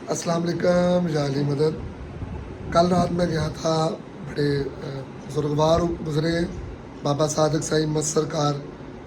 अस्सलाम वालेकुम जाली मदद। कल रात में गया था, बड़े बुजुर्गवार गुजरे बाबा सादिक साई मत सरकार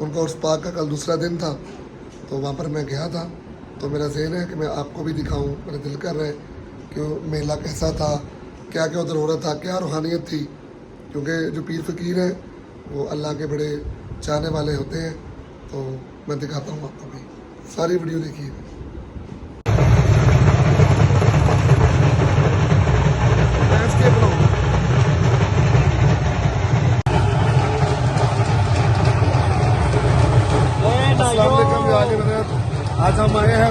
उनका उर्स पाक का कल दूसरा दिन था, तो वहाँ पर मैं गया था। तो मेरा ज़हन है कि मैं आपको भी दिखाऊं, मेरा दिल कर रहा है कि मेला कैसा था, क्या क्या उधर हो रहा था, क्या रूहानियत थी। क्योंकि जो पीर फ़कीर हैं वो अल्लाह के बड़े चाहने वाले होते हैं। तो मैं दिखाता हूँ आपको भी, सारी वीडियो देखिए। आज हम आए हैं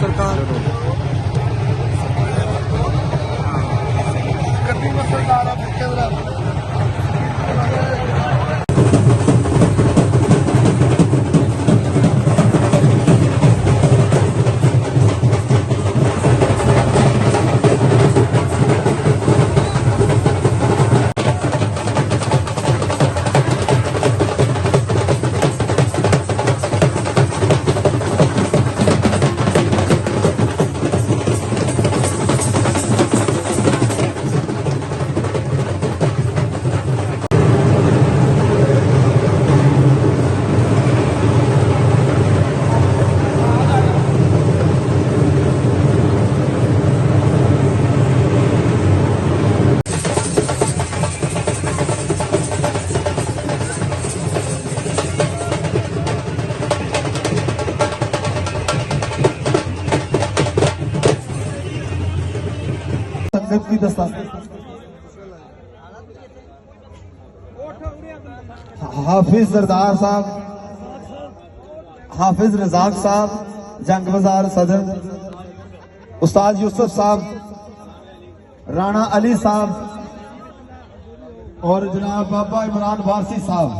सरकार की दस्ता हाफिज सरदार साहब, हाफिज रजाक साहब, जंग बाजार सदर, उस्ताद यूसुफ साहब, राणा अली साहब और जनाब बाबा इमरान वारसी साहब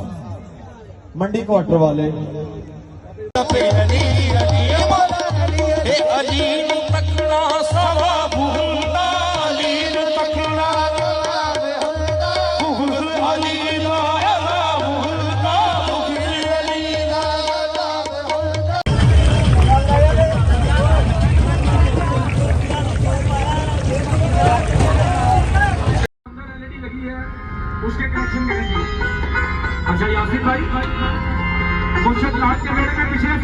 मंडी क्वार्टर वाले। उसके कनेक्शन मिलेंगे। अच्छा यासीन भाई, मुर्शद लाल के मेले में पिछले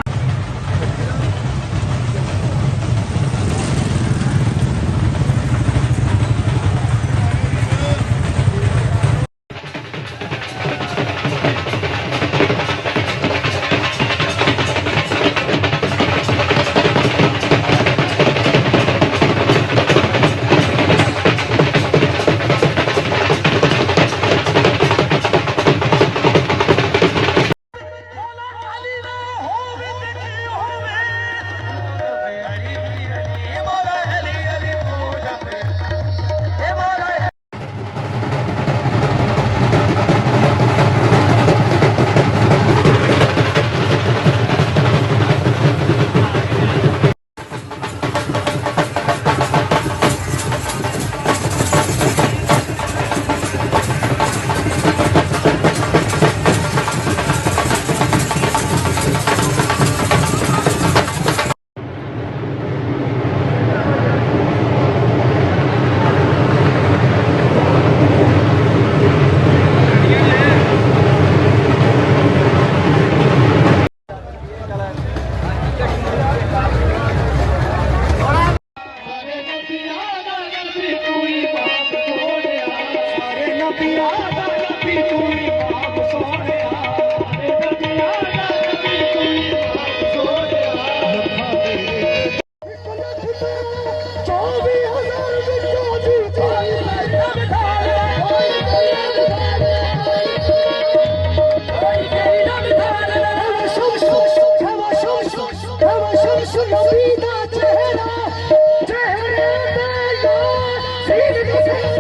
चेहरे में